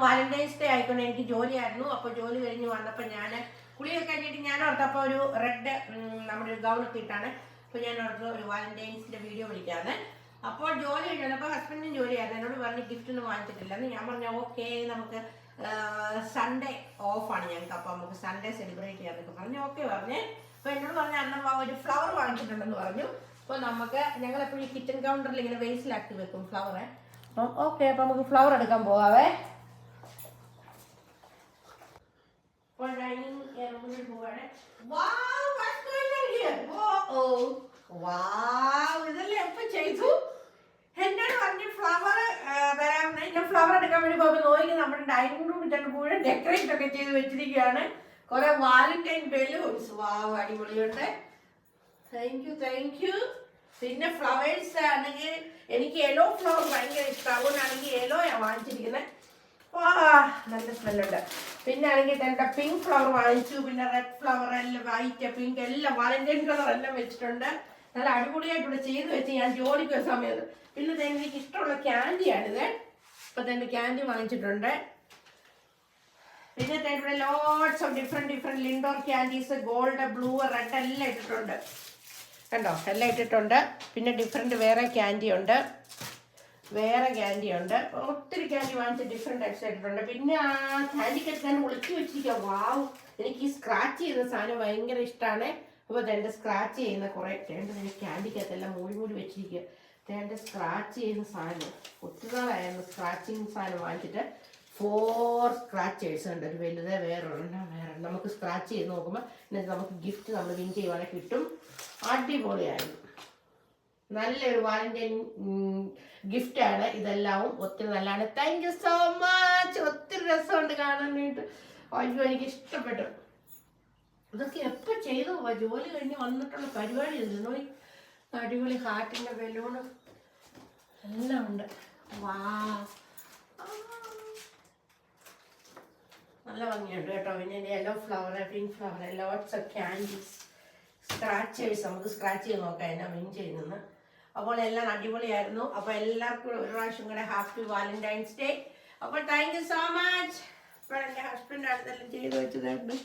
Valentine's day ആയിക്കൊണ്ട് എനിക്ക് ജോലിയായിരുന്നു. അപ്പോൾ ജോലി കഴിഞ്ഞ് വന്നപ്പോൾ ഞാൻ കുളിയൊക്കെ കഴിഞ്ഞിട്ട് ഞാൻ ഓർത്തപ്പോൾ ഒരു റെഡ് നമ്മുടെ ഒരു ഗൗണൊക്കെ ഇട്ടാണ്. അപ്പോൾ ഞാൻ ഓർത്ത് ഒരു വാലന്റൈൻസിൻ്റെ വീഡിയോ വിളിക്കാതെ. അപ്പോൾ ജോലി കഴിഞ്ഞപ്പോൾ ഹസ്ബൻഡിനും ജോലിയായിരുന്നു. എന്നോട് പറഞ്ഞ് ഗിഫ്റ്റ് ഒന്നും വാങ്ങിച്ചിട്ടില്ലെന്ന്. ഞാൻ പറഞ്ഞു ഓക്കെ, നമുക്ക് സൺഡേ ഓഫാണ് ഞങ്ങൾക്ക്, അപ്പോൾ നമുക്ക് സൺഡേ സെലിബ്രേറ്റ് ചെയ്യാമെന്നൊക്കെ പറഞ്ഞു. ഓക്കെ പറഞ്ഞേ. അപ്പോൾ എന്നോട് പറഞ്ഞ അന്ന് ഒരു ഫ്ലവർ വാങ്ങിച്ചിട്ടുണ്ടെന്ന് പറഞ്ഞു. അപ്പോൾ നമുക്ക് ഞങ്ങളെപ്പോഴും ഈ കിച്ചൺ കൗണ്ടറിൽ ഇങ്ങനെ വേസ്റ്റിലാക്കി വെക്കും ഫ്ലവറെ. അപ്പം ഓക്കെ, അപ്പം നമുക്ക് ഫ്ലവർ എടുക്കാൻ പോവാവേ. അപ്പോൾ ഡൈനിങ് റൂമിൽ പോവാണ്. ഇതെല്ലാം എപ്പോൾ ചെയ്തു? എന്നോട് പറഞ്ഞ് ഫ്ലവർ തരാമെന്ന്. ഞാൻ ഫ്ലവർ എടുക്കാൻ വേണ്ടി പോകുമ്പോൾ നോക്കി നമ്മുടെ ഡൈനിങ് റൂമിൽ തന്നെ മുഴുവൻ ഡെക്കറേറ്റ് ഒക്കെ ചെയ്ത് വെച്ചിരിക്കുകയാണ്. കുറെ വാലന്റൈൻ ബലൂൺസ്. വാവ്, അടിപൊളിയുണ്ട്. Thank you. പിന്നെ ഫ്ലവേഴ്സ് ആണെങ്കിൽ എനിക്ക് യെല്ലോ ഫ്ലവർ ഭയങ്കര ഇഷ്ടം, അതുകൊണ്ടാണെങ്കിൽ യെല്ലോയാണ് വാങ്ങിച്ചിരിക്കുന്നത്. നല്ല സ്മെല്ലുണ്ട്. പിന്നെ ആണെങ്കിൽ തന്നെ പിങ്ക് ഫ്ലവർ വാങ്ങിച്ചു. പിന്നെ റെഡ് ഫ്ലവർ എല്ലാം, വൈറ്റ്, പിങ്ക് എല്ലാം വാലന്റൈൻ കളർ എല്ലാം വെച്ചിട്ടുണ്ട്. നല്ല അടിപൊളിയായിട്ട് ചെയ്ത് വെച്ച് ഞാൻ ജോലിക്ക് വരുന്ന സമയത്ത്. പിന്നെ എനിക്ക് ഇഷ്ടമുള്ള ക്യാൻഡിയാണിത്. ഇപ്പം തന്നെ ക്യാൻഡി വാങ്ങിച്ചിട്ടുണ്ട്. പിന്നെ ഇവിടെ lots of different Lindor candies, gold, blue, red എല്ലാം ഇട്ടിട്ടുണ്ട്. കണ്ടോ, എല്ലാം ഇട്ടിട്ടുണ്ട്. പിന്നെ ഡിഫറെൻറ്റ് വേറെ ക്യാൻഡി ഉണ്ട്. ഒത്തിരി ക്യാൻഡി വാങ്ങിച്ച് ഡിഫറെൻറ്റ് ടൈപ്സ് ഇട്ടിട്ടുണ്ട്. പിന്നെ ആ ക്യാൻഡിക്കകത്ത് ഞാൻ ഒളിച്ചു വെച്ചിരിക്കുക. വാവ്, എനിക്ക് ഈ സ്ക്രാച്ച് ചെയ്യുന്ന സാധനം ഭയങ്കര ഇഷ്ടമാണ്. അപ്പോൾ ഇതെൻ്റെ സ്ക്രാച്ച് ചെയ്യുന്ന കുറേ ക്യാൻഡിക്കകത്തെല്ലാം മൂടി വെച്ചിരിക്കുക. ഇതെൻ്റെ സ്ക്രാച്ച് ചെയ്യുന്ന സാധനം ഒത്തിരി നാളായിരുന്നു സ്ക്രാച്ചിങ് സാധനം വാങ്ങിച്ചിട്ട്. 4 സ്ക്രാച്ചേഴ്സ് ഉണ്ട്. ഒരു വലുത്, വേറെ നമുക്ക് സ്ക്രാച്ച് ചെയ്ത് നോക്കുമ്പോൾ നമുക്ക് ഗിഫ്റ്റ് നമ്മൾ വിൻ ചെയ്യുവാണെങ്കിൽ കിട്ടും. അടിപൊളിയായിരുന്നു. നല്ലൊരു വാലന്റൈൻ ഗിഫ്റ്റാണ് ഇതെല്ലാം. ഒത്തിരി നല്ലതാണ്. Thank you so much. ഒത്തിരി രസമുണ്ട് കാണാനായിട്ട്. അയ്യോ, എനിക്ക് ഇഷ്ടപ്പെട്ടു. ഇതൊക്കെ എപ്പോൾ ചെയ്തു? ജോലി കഴിഞ്ഞ് വന്നിട്ടുള്ള പരിപാടി ഇരുന്നു. അടിപൊളി ഹാർട്ടിൻ്റെ ബലൂണ് എല്ലാം ഉണ്ട്. നല്ല ഭംഗിയുണ്ട് കേട്ടോ. പിന്നെ yellow flower, pink flower, lots of candies, scratchers. നമുക്ക് സ്ക്രാച്ച് ചെയ്ത് നോക്കാം എന്നാ വിൻ ചെയ്യുന്നത്. അപ്പോൾ എല്ലാം അടിപൊളിയായിരുന്നു. അപ്പോൾ എല്ലാവർക്കും ഒരു പ്രാവശ്യം കൂടെ ഹാപ്പി വാലന്റൈൻസ് ഡേ. അപ്പോൾ താങ്ക് യു സോ മച്ച്. ഇപ്പോൾ എൻ്റെ ഹസ്ബൻഡ് അടുത്തെല്ലാം ചെയ്ത് വെച്ചതായിരുന്നു.